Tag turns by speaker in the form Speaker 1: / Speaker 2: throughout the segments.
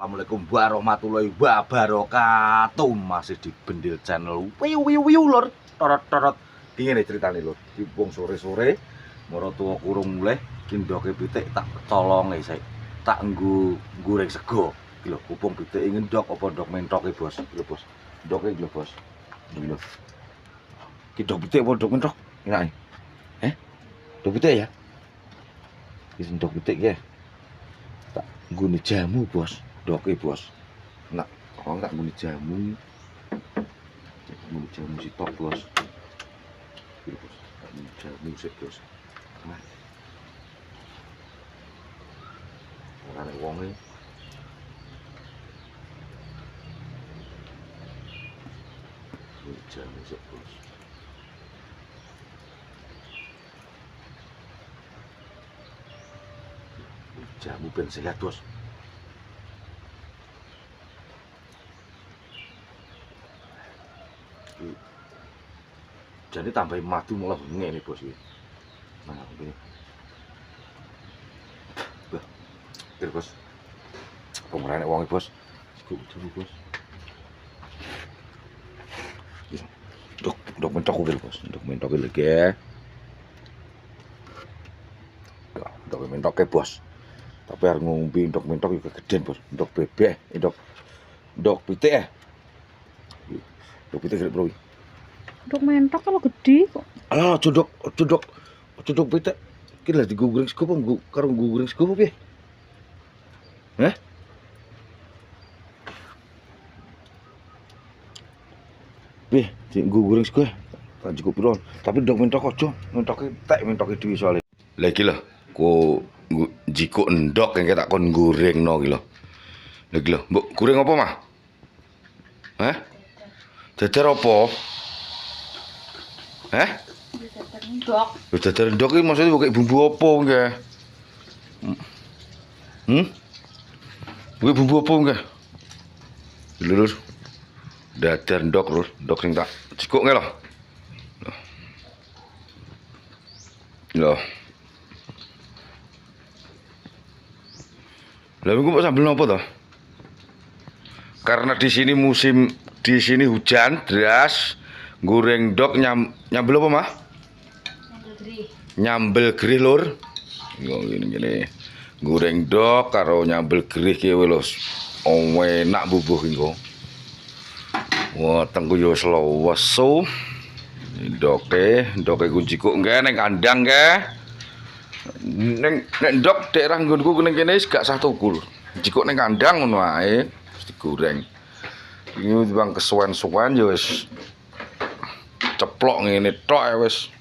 Speaker 1: Assalamualaikum warahmatullahi wabarakatuh. Masih di Bendil Channel. Wiu lur. Torot. Iki ngene ceritane lur. Ki wong sore-sore mara tuwa kurung mulih ki ndoke pitik tak colonge sik. Tak nggo goreng sego. Iki lho, kupung pitik ngendok apa ndok mentoke, Bos? Lho, Bos. Ndoke iki lho, Bos. Iki lho. Ki ndok pitik apa ndok mentok? Enake. Ndok pitik ya? Iki ndok pitik ya. Tak nggone jamu, Bos. Doke Bos, nak kalau nggak nguni jamu sitok Bos, iya Bos, nguni jamu sih Bos, nah, orang wonge, nguni jamu sih Bos, jamu ben sehat Bos. Jadi tambahin madu malah ngene Bos iki. Nah, begini. Bah. Kira Bos. Pemerane wong Bos. Sikuk dulu Bos. Dok mentok kuwi Bos. Dok mentok iki ya. Dok mentok Bos. Tapi harus ngombe dok mentok iki gedhen Bos. Dok bebek, dok pitik ya. Dok pitik gede bro.
Speaker 2: Dok mentok kalau gede kok.
Speaker 1: Alah, cuduk pitik. Ki lha digo goreng sego apa karo goreng sego apa piye? Heh? Piye, digo goreng sego? Tak cukup piro. Tapi ndok mentok aja, mentoke tek mentoke dhewe soalé. Lah iki lho, ku jiko endok yang tak kon gorengno iki lho. Lah iki lho, mbok goreng apa, Mah? Heh? Dadar apa? Heh? Dadar endok iki maksudnya pakai bumbu apa nggih? Pakai bumbu apa nggih? Lur. Dadar endok lur, endok sing tak cikuk nggih lho. Loh. Lah iku kok sambel napa to? Karena di sini hujan deras, goreng ndok nyambel apa, Mah? Nyambel gerih lur. Yo ngene. Goreng ndok karo nyambel gerih ki lho. Enak bubuh iki kok. Wah, tengku yo slowesu. Ndoke kunci kok nggih ning kandang nggih. Nek ndok daerah nggonku ning kene gak sah tuku. Jikuk ning kandang ngono ae mesti digoreng. Iki bang kesuwen-suwen ya wis ceplok ngene tok ya wis.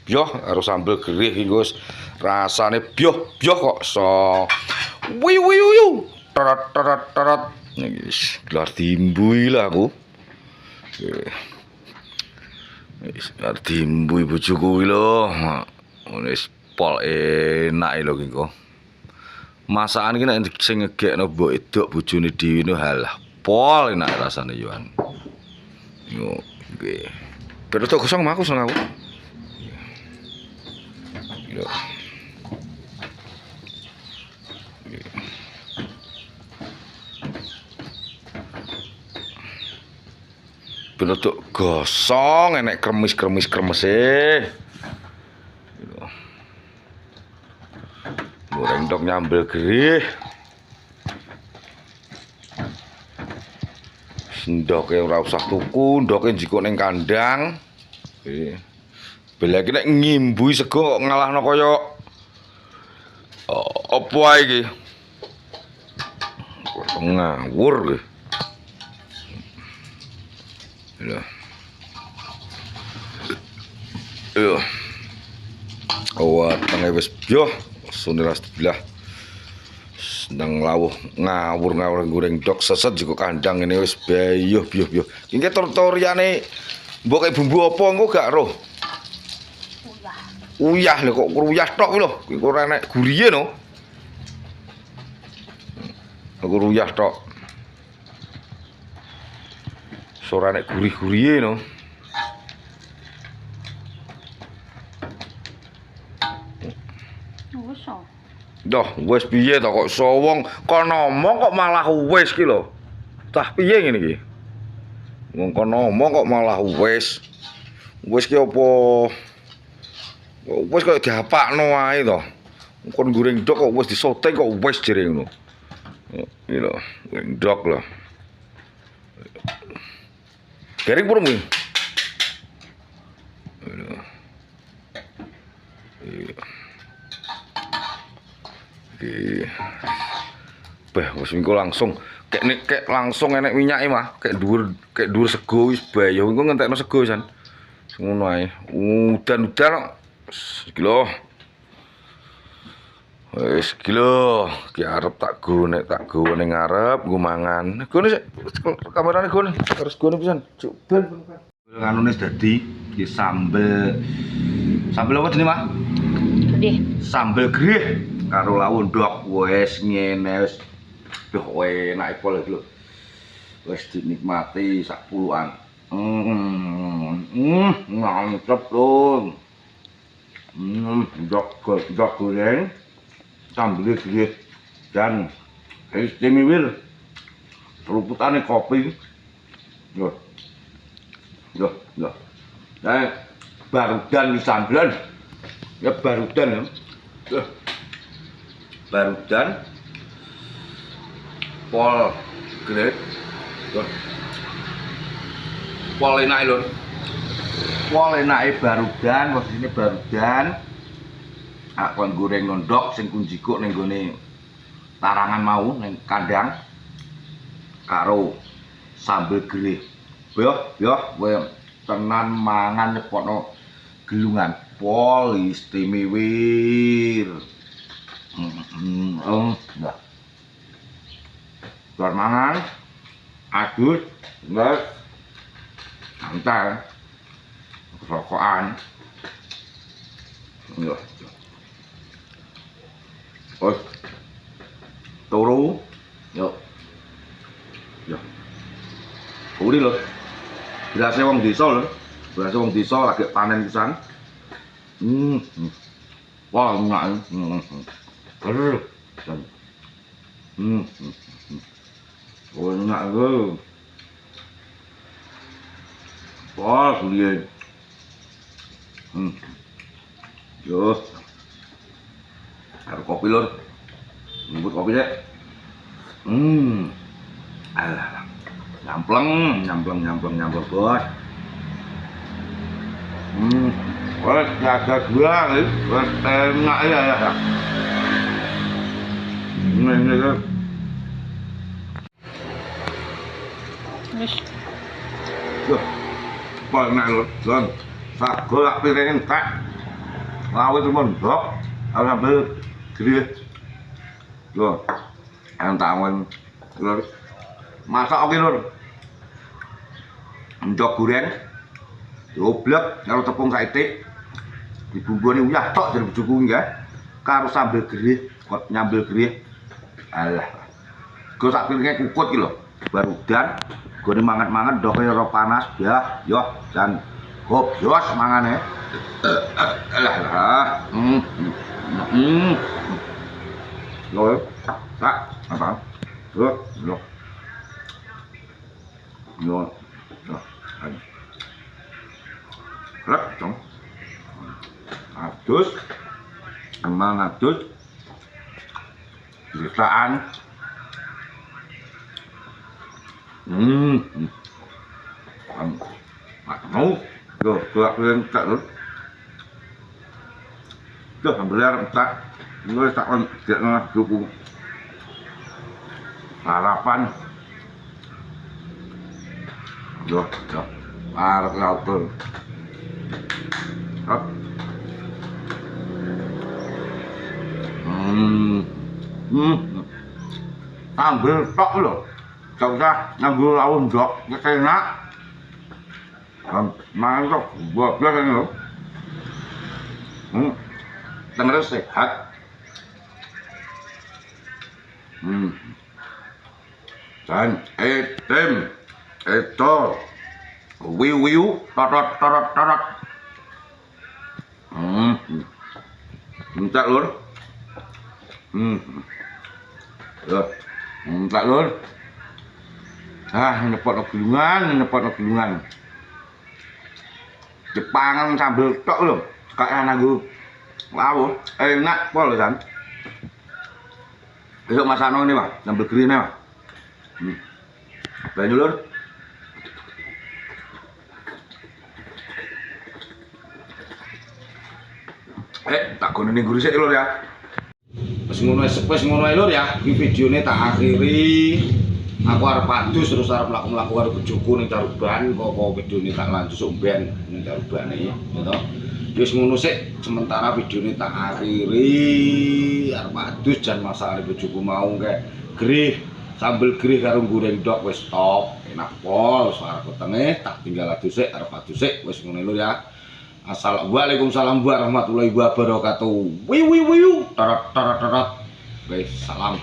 Speaker 1: Byoh harus sambel gerih iki wis rasane byoh kok so. Wiu. Tarat. Wis gelar dimbui lah aku. Wis gelar dimbui bojoku iki lho. Wis pol enak lho iki kok. Masakan iki nek sing ngegekno mbok edok bojone dhewe no halah pol enak rasane yoan. Yo nggih. Pero tok gosong aku seneng aku. Yo. Pero tok gosong enek kremis-kremes. Goreng ndok nyambel gerih. Ndoke ora usah tuku, ndoke njiko ning kandang. Bela iki nek ngimbui sego kok ngalahno kaya apa ae iki. Ngawur iki. Lho. Yo. Tengah wis byoh. Suniras dibelah sedang lawuh ngawur goreng ndok seset juga kandang ini wis byoh. Iki tutoriane mbok kayak bumbu apa engko gak roh. Uyah lho kok ruyah tok lho. Iki ora enek guriye no. Aku ruyah tok. Ora enek gurih-guriye no. Dah, wis piye to kok sowong kon ngomong kok malah wis ki lho. Tah piye ngene iki? Wong kon ngomong kok malah wis. Wis ki apa? Wis kok diapakno ae to. Kon goreng ndok kok wis disoting kok wis jere ngono. Iki lho, goreng ndok lho. Garing purung iki. Bah, wis minggu langsung kayak langsung enek minyake mah, kayak dhuwur sego wis bayo engko ngentekno sego san. Ngono ae. Udan-udan iki lho. Wis iki lho, ki arep tak go nek tak go ning ngarep nggo mangan. Gone sik kamerane gone, terus gone pisan. Cuk ben. Anune dadi iki sambel apa jenenge, Mas?
Speaker 2: Gede.
Speaker 1: Sambel grih karo lawon ndok wis ngene wis enak pol iki lho. Wis dinikmati sak puluhan. Mantep lho. Ndok goreng sambel grih dan istimewa. Seruputane kopi. Yo. Nah, barudan sambelan. Ya barudan ya. Barudan pol grade pol enake lho. Pol enake barudan, posisine barudan. Kon goreng ndok sing kunjikuk ning gone tarangan mau ning kandang karo sambel grih. Yo, kowe tenan mangan nepokno gelungan pol istimewa. Nah. Bar mangan adus, wes santai. Rokokan. Yo. Oi. Turu. Yo. Uri lho. Berase wong desa lho. Berase wong desa lagi panen pisan. Wah, enak. Oh, enak lho. Wah, kuliah. Yo. Ada kopi lho. Nyebut kopi deh. Alah. Nyampleng bos. Wes jaga gua nih, wes enak ya. Ini kan.
Speaker 2: Wis.
Speaker 1: Yo. Enak lho, Don. Sak golak piring entek. Lawe temen ndok, sambil grih. Yo. Entangan lho. Masak oke lho. Ndok goreng dioblek karo tepung saitik dibumboni uyah tok jare bojoku nggih karo sambel grih kok nyambel grih alah go sak piringe kukut iki lho barudan gone mangan-mangan ndoke ora panas ya yo dan gobyos mangane alah lho tak apa lho Rek, dong. Adus. Emang adus. Bisaan. Mau. Tuh, gelap yang tak lho. Tuh, ambil tak. Ini tak on dia ngah duku. Harapan. Tuh. Arek laut. Hop. Ambil tok lho. Gak usah nganggo lawon ndok, wis enak. Mangan tok, goblos ini lho. Terus sehat. Dan itu wiu torot. Minta lur. Lur. Tak lur. Nyepot gulungan. Jepangan sambel tok lho. Kayak nanggo lawuh, enak pol kan. Besok masakno ini, Pak. Sambel grine, Pak. Banyu lur. Tak gono ning guru sik lur ya. Wis ngono ae lur ya. Iki videone tak akhiri. Aku arep padus terus arep mlaku-mlaku karo bojoku ning Caruban, kok videone tak lanjut sok ben ning Carubane ya to. Wis ngono sik sementara videone tak akhiri. Arep padus jan masakane bojoku mau kayak grih, sambel grih karo goreng ndok wis top, enak pol. Arep wetenge tak tinggal adus sik, arep adus sik wis ngono lur ya. Waalaikumsalam warahmatullahi wabarakatuh. Wiu. Tarot. Wis salam.